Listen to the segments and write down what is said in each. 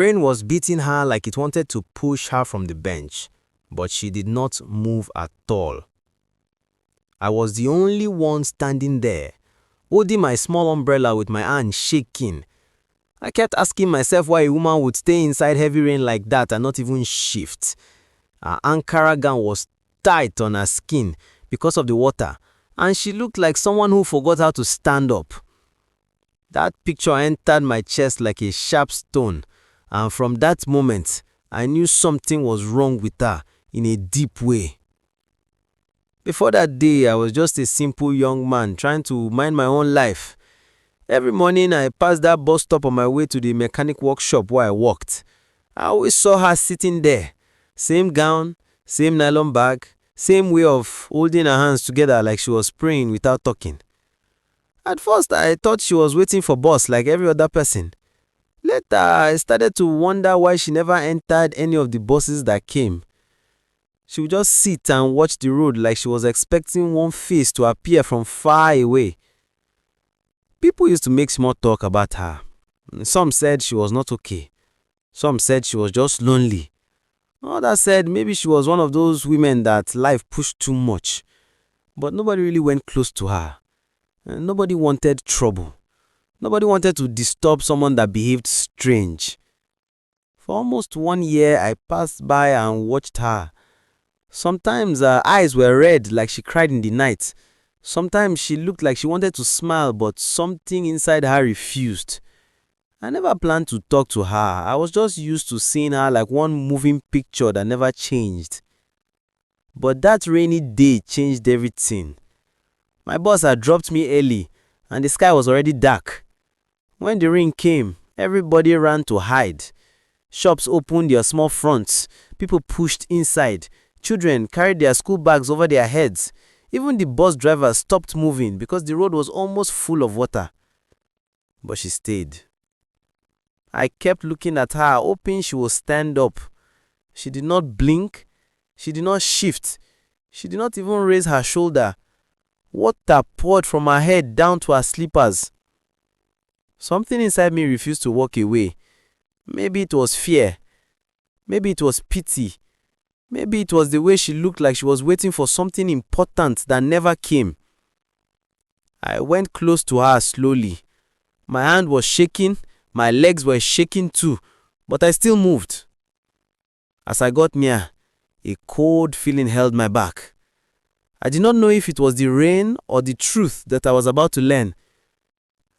Rain was beating her like it wanted to push her from the bench, but she did not move at all. I was the only one standing there, holding my small umbrella with my hand shaking. I kept asking myself why a woman would stay inside heavy rain like that and not even shift. Her Ankara gown was tight on her skin because of the water, and she looked like someone who forgot how to stand up. That picture entered my chest like a sharp stone, and from that moment, I knew something was wrong with her in a deep way. Before that day, I was just a simple young man trying to mind my own life. Every morning, I passed that bus stop on my way to the mechanic workshop where I worked. I always saw her sitting there. Same gown, same nylon bag, same way of holding her hands together like she was praying without talking. At first, I thought she was waiting for bus like every other person. Later, I started to wonder why she never entered any of the buses that came. She would just sit and watch the road like she was expecting one face to appear from far away. People used to make small talk about her. Some said she was not okay. Some said she was just lonely. Others said maybe she was one of those women that life pushed too much. But nobody really went close to her. Nobody wanted trouble. Nobody wanted to disturb someone that behaved strange. For almost 1 year, I passed by and watched her. Sometimes her eyes were red like she cried in the night. Sometimes she looked like she wanted to smile, but something inside her refused. I never planned to talk to her. I was just used to seeing her like one moving picture that never changed. But that rainy day changed everything. My boss had dropped me early, and the sky was already dark. When the rain came, everybody ran to hide. Shops opened their small fronts. People pushed inside. Children carried their school bags over their heads. Even the bus drivers stopped moving because the road was almost full of water. But she stayed. I kept looking at her, hoping she would stand up. She did not blink. She did not shift. She did not even raise her shoulder. Water poured from her head down to her slippers. Something inside me refused to walk away. Maybe it was fear. Maybe it was pity. Maybe it was the way she looked like she was waiting for something important that never came. I went close to her slowly. My hand was shaking, my legs were shaking too, but I still moved. As I got near, a cold feeling held my back. I did not know if it was the rain or the truth that I was about to learn.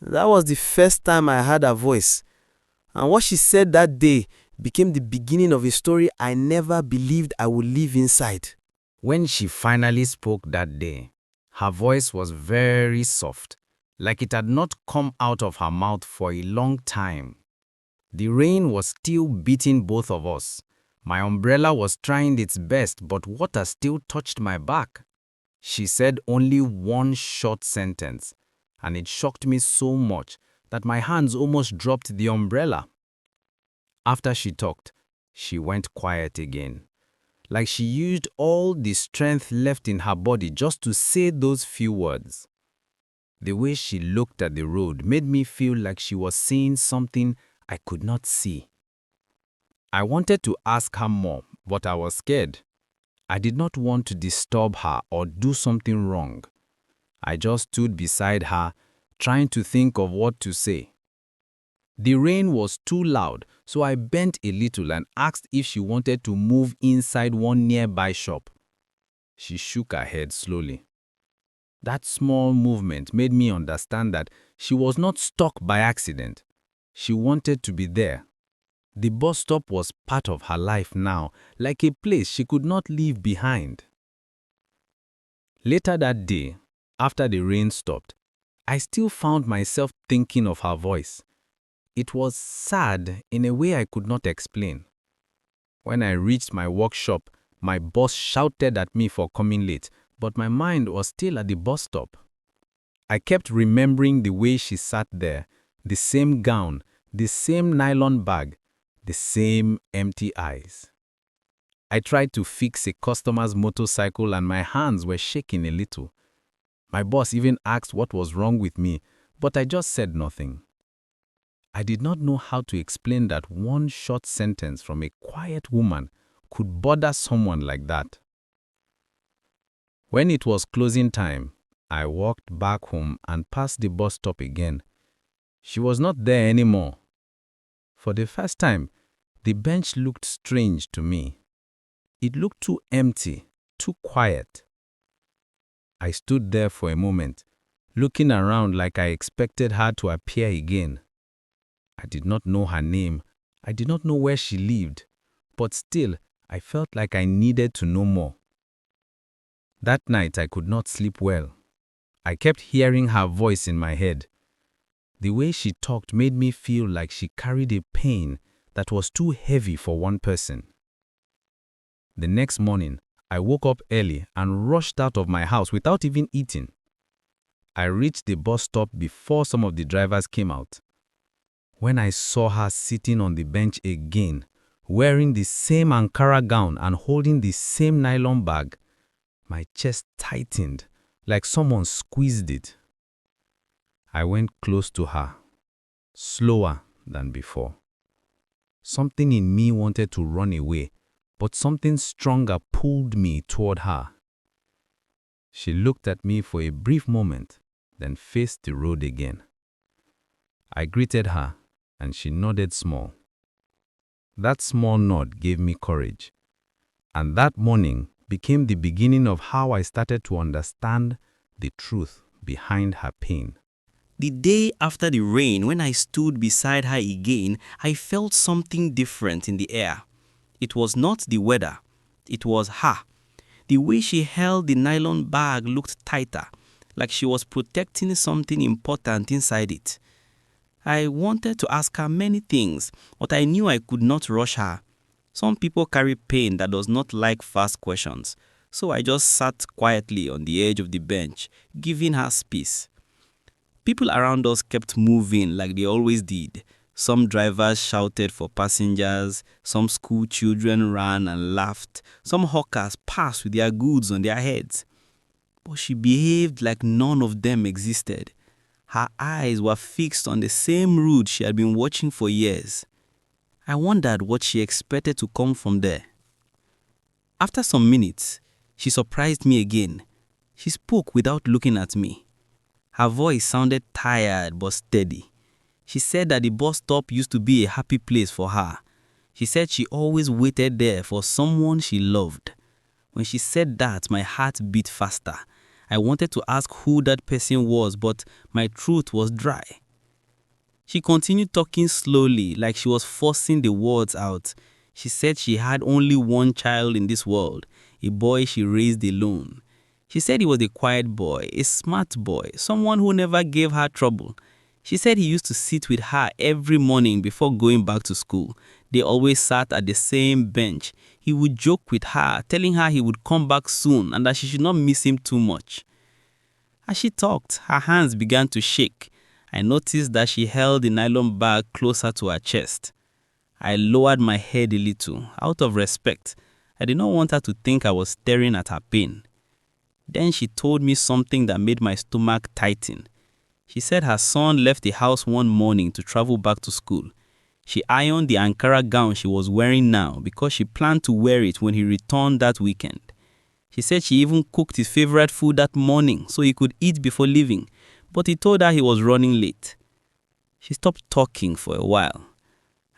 That was the first time I heard her voice, and what she said that day became the beginning of a story I never believed I would live inside. When she finally spoke that day, her voice was very soft, like it had not come out of her mouth for a long time. The rain was still beating both of us. My umbrella was trying its best, but water still touched my back. She said only one short sentence, and it shocked me so much that my hands almost dropped the umbrella. After she talked, she went quiet again, like she used all the strength left in her body just to say those few words. The way she looked at the road made me feel like she was seeing something I could not see. I wanted to ask her more, but I was scared. I did not want to disturb her or do something wrong. I just stood beside her, trying to think of what to say. The rain was too loud, so I bent a little and asked if she wanted to move inside one nearby shop. She shook her head slowly. That small movement made me understand that she was not stuck by accident. She wanted to be there. The bus stop was part of her life now, like a place she could not leave behind. Later that day, after the rain stopped, I still found myself thinking of her voice. It was sad in a way I could not explain. When I reached my workshop, my boss shouted at me for coming late, but my mind was still at the bus stop. I kept remembering the way she sat there, the same gown, the same nylon bag, the same empty eyes. I tried to fix a customer's motorcycle and my hands were shaking a little. My boss even asked what was wrong with me, but I just said nothing. I did not know how to explain that one short sentence from a quiet woman could bother someone like that. When it was closing time, I walked back home and passed the bus stop again. She was not there anymore. For the first time, the bench looked strange to me. It looked too empty, too quiet. I stood there for a moment, looking around like I expected her to appear again. I did not know her name. I did not know where she lived. But still, I felt like I needed to know more. That night, I could not sleep well. I kept hearing her voice in my head. The way she talked made me feel like she carried a pain that was too heavy for one person. The next morning, I woke up early and rushed out of my house without even eating. I reached the bus stop before some of the drivers came out. When I saw her sitting on the bench again, wearing the same Ankara gown and holding the same nylon bag, my chest tightened like someone squeezed it. I went close to her, slower than before. Something in me wanted to run away, but something stronger pulled me toward her. She looked at me for a brief moment, then faced the road again. I greeted her, and she nodded small. That small nod gave me courage, and that morning became the beginning of how I started to understand the truth behind her pain. The day after the rain, when I stood beside her again, I felt something different in the air. It was not the weather, it was her. The way she held the nylon bag looked tighter, like she was protecting something important inside it. I wanted to ask her many things, but I knew I could not rush her. Some people carry pain that does not like fast questions, so I just sat quietly on the edge of the bench, giving her space. People around us kept moving like they always did. Some drivers shouted for passengers, some school children ran and laughed, some hawkers passed with their goods on their heads. But she behaved like none of them existed. Her eyes were fixed on the same route she had been watching for years. I wondered what she expected to come from there. After some minutes, she surprised me again. She spoke without looking at me. Her voice sounded tired but steady. She said that the bus stop used to be a happy place for her. She said she always waited there for someone she loved. When she said that, my heart beat faster. I wanted to ask who that person was, but my throat was dry. She continued talking slowly, like she was forcing the words out. She said she had only one child in this world, a boy she raised alone. She said he was a quiet boy, a smart boy, someone who never gave her trouble. She said he used to sit with her every morning before going back to school. They always sat at the same bench. He would joke with her, telling her he would come back soon and that she should not miss him too much. As she talked, her hands began to shake. I noticed that she held the nylon bag closer to her chest. I lowered my head a little, out of respect. I did not want her to think I was staring at her pain. Then she told me something that made my stomach tighten. She said her son left the house one morning to travel back to school. She ironed the Ankara gown she was wearing now because she planned to wear it when he returned that weekend. She said she even cooked his favorite food that morning so he could eat before leaving, but he told her he was running late. She stopped talking for a while.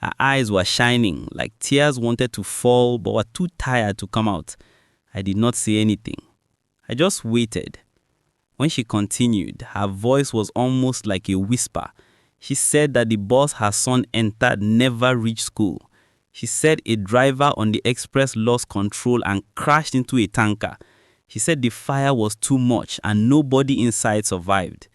Her eyes were shining, like tears wanted to fall but were too tired to come out. I did not say anything. I just waited. When she continued, her voice was almost like a whisper. She said that the bus her son entered never reached school. She said a driver on the express lost control and crashed into a tanker. She said the fire was too much and nobody inside survived.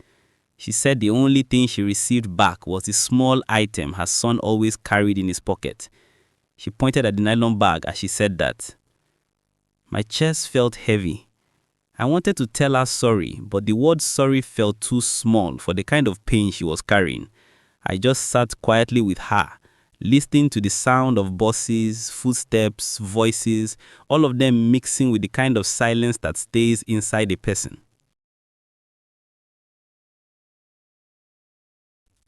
She said the only thing she received back was the small item her son always carried in his pocket. She pointed at the nylon bag as she said that. My chest felt heavy. I wanted to tell her sorry, but the word sorry felt too small for the kind of pain she was carrying. I just sat quietly with her, listening to the sound of buses, footsteps, voices, all of them mixing with the kind of silence that stays inside a person.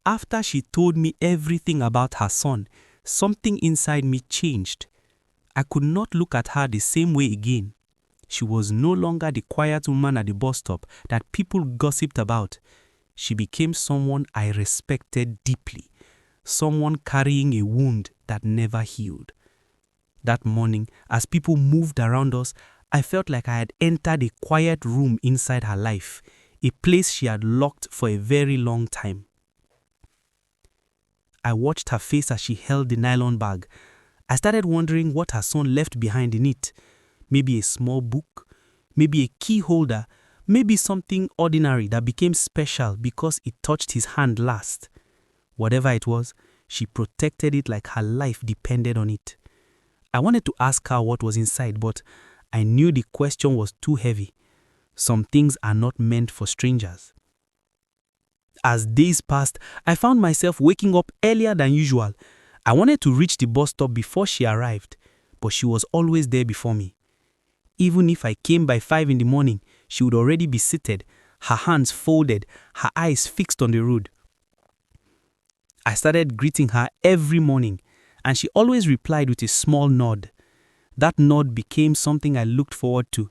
After she told me everything about her son, something inside me changed. I could not look at her the same way again. She was no longer the quiet woman at the bus stop that people gossiped about. She became someone I respected deeply, someone carrying a wound that never healed. That morning, as people moved around us, I felt like I had entered a quiet room inside her life, a place she had locked for a very long time. I watched her face as she held the nylon bag. I started wondering what her son left behind in it. Maybe a small book, maybe a key holder, maybe something ordinary that became special because it touched his hand last. Whatever it was, she protected it like her life depended on it. I wanted to ask her what was inside, but I knew the question was too heavy. Some things are not meant for strangers. As days passed, I found myself waking up earlier than usual. I wanted to reach the bus stop before she arrived, but she was always there before me. Even if I came by 5 in the morning, she would already be seated, her hands folded, her eyes fixed on the road. I started greeting her every morning, and she always replied with a small nod. That nod became something I looked forward to.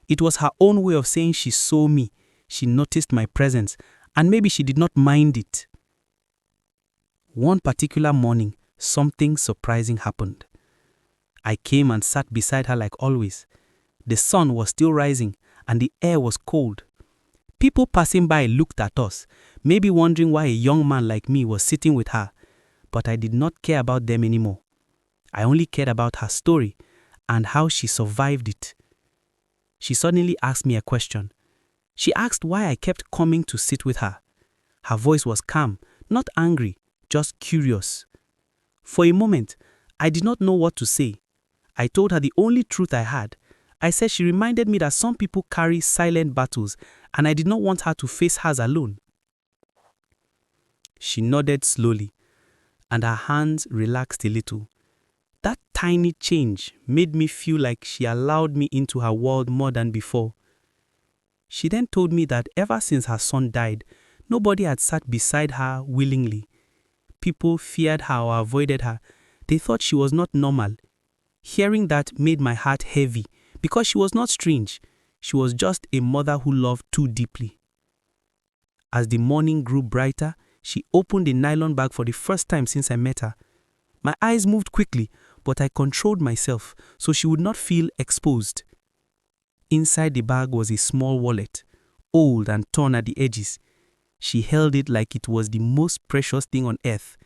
It was her own way of saying she saw me, she noticed my presence, and maybe she did not mind it. One particular morning, something surprising happened. I came and sat beside her like always. The sun was still rising, and the air was cold. People passing by looked at us, maybe wondering why a young man like me was sitting with her, but I did not care about them anymore. I only cared about her story and how she survived it. She suddenly asked me a question. She asked why I kept coming to sit with her. Her voice was calm, not angry, just curious. For a moment, I did not know what to say. I told her the only truth I had. I said she reminded me that some people carry silent battles, and I did not want her to face hers alone. She nodded slowly, and her hands relaxed a little. That tiny change made me feel like she allowed me into her world more than before. She then told me that ever since her son died, nobody had sat beside her willingly. People feared her or avoided her. They thought she was not normal. Hearing that made my heart heavy because she was not strange. She was just a mother who loved too deeply. As the morning grew brighter, she opened the nylon bag for the first time since I met her. My eyes moved quickly, but I controlled myself so she would not feel exposed. Inside the bag was a small wallet, old and torn at the edges. She held it like it was the most precious thing on earth.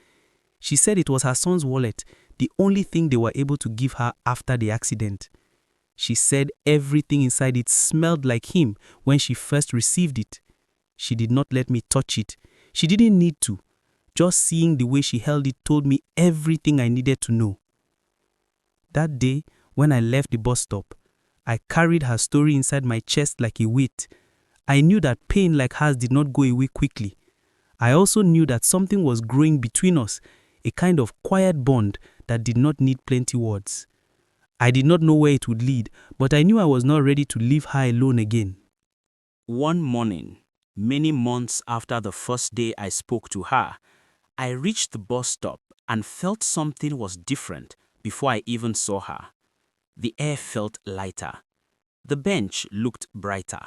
She said it was her son's wallet, the only thing they were able to give her after the accident. She said everything inside it smelled like him when she first received it. She did not let me touch it. She didn't need to. Just seeing the way she held it told me everything I needed to know. That day, when I left the bus stop, I carried her story inside my chest like a weight. I knew that pain like hers did not go away quickly. I also knew that something was growing between us, a kind of quiet bond that did not need plenty words. I did not know where it would lead, but I knew I was not ready to leave her alone again. One morning, many months after the first day I spoke to her, I reached the bus stop and felt something was different before I even saw her. The air felt lighter. The bench looked brighter.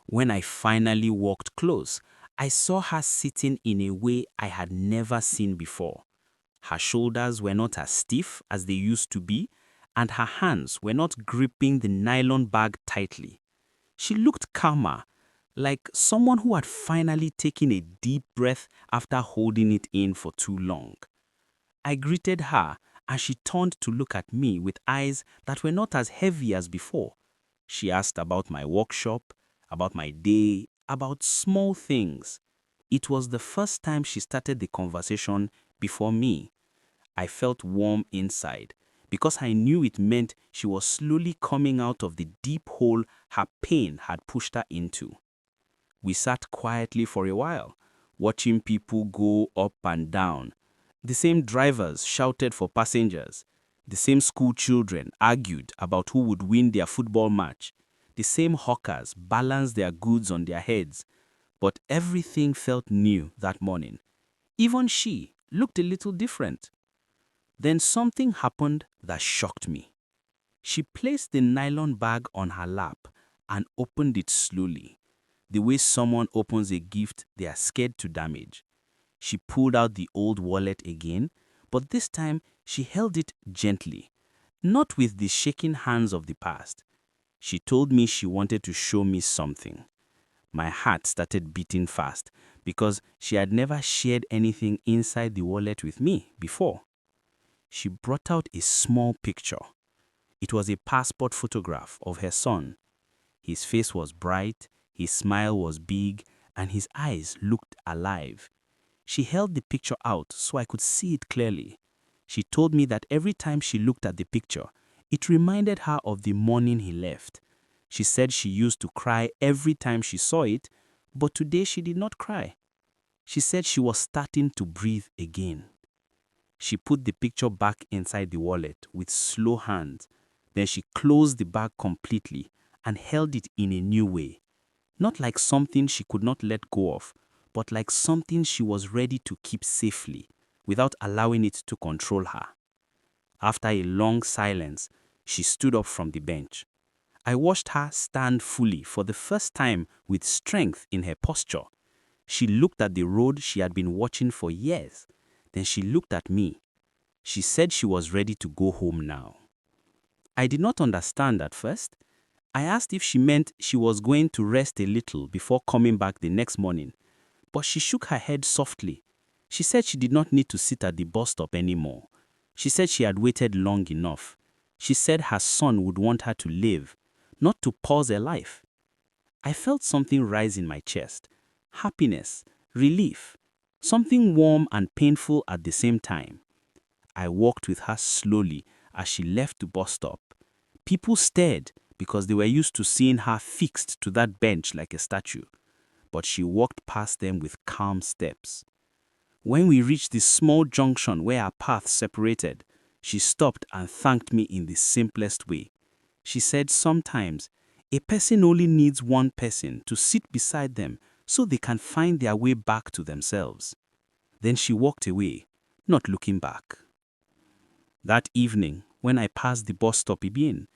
When I finally walked close, I saw her sitting in a way I had never seen before. Her shoulders were not as stiff as they used to be, and her hands were not gripping the nylon bag tightly. She looked calmer, like someone who had finally taken a deep breath after holding it in for too long. I greeted her, and she turned to look at me with eyes that were not as heavy as before. She asked about my workshop, about my day, about small things. It was the first time she started the conversation before me. I felt warm inside because I knew it meant she was slowly coming out of the deep hole her pain had pushed her into. We sat quietly for a while, watching people go up and down. The same drivers shouted for passengers. The same school children argued about who would win their football match. The same hawkers balanced their goods on their heads. But everything felt new that morning. Even she looked a little different. Then something happened that shocked me. She placed the nylon bag on her lap and opened it slowly, the way someone opens a gift they are scared to damage. She pulled out the old wallet again, but this time she held it gently, not with the shaking hands of the past. She told me she wanted to show me something. My heart started beating fast because she had never shared anything inside the wallet with me before. She brought out a small picture. It was a passport photograph of her son. His face was bright, his smile was big, and his eyes looked alive. She held the picture out so I could see it clearly. She told me that every time she looked at the picture, it reminded her of the morning he left. She said she used to cry every time she saw it, but today she did not cry. She said she was starting to breathe again. She put the picture back inside the wallet with slow hands. Then she closed the bag completely and held it in a new way. Not like something she could not let go of, but like something she was ready to keep safely, without allowing it to control her. After a long silence, she stood up from the bench. I watched her stand fully for the first time with strength in her posture. She looked at the road she had been watching for years. Then she looked at me. She said she was ready to go home now. I did not understand at first. I asked if she meant she was going to rest a little before coming back the next morning, but she shook her head softly. She said she did not need to sit at the bus stop anymore. She said she had waited long enough. She said her son would want her to live, not to pause her life. I felt something rise in my chest. Happiness, relief, something warm and painful at the same time. I walked with her slowly as she left the bus stop. People stared because they were used to seeing her fixed to that bench like a statue. But she walked past them with calm steps. When we reached the small junction where our paths separated, she stopped and thanked me in the simplest way. She said sometimes a person only needs one person to sit beside them so they can find their way back to themselves. Then she walked away, not looking back. That evening, when I passed the bus stop again,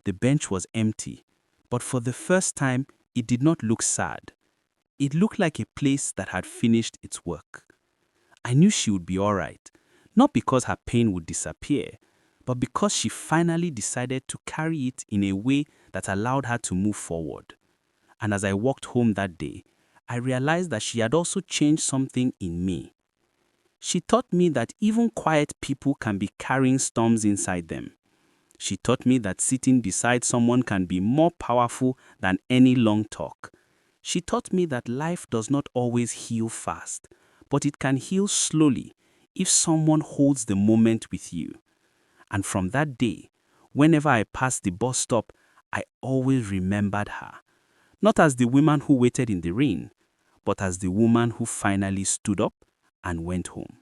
the bench was empty, but for the first time, it did not look sad. It looked like a place that had finished its work. I knew she would be all right, not because her pain would disappear, but because she finally decided to carry it in a way that allowed her to move forward. And as I walked home that day, I realized that she had also changed something in me. She taught me that even quiet people can be carrying storms inside them. She taught me that sitting beside someone can be more powerful than any long talk. She taught me that life does not always heal fast, but it can heal slowly if someone holds the moment with you. And from that day, whenever I passed the bus stop, I always remembered her. Not as the woman who waited in the rain, but as the woman who finally stood up and went home.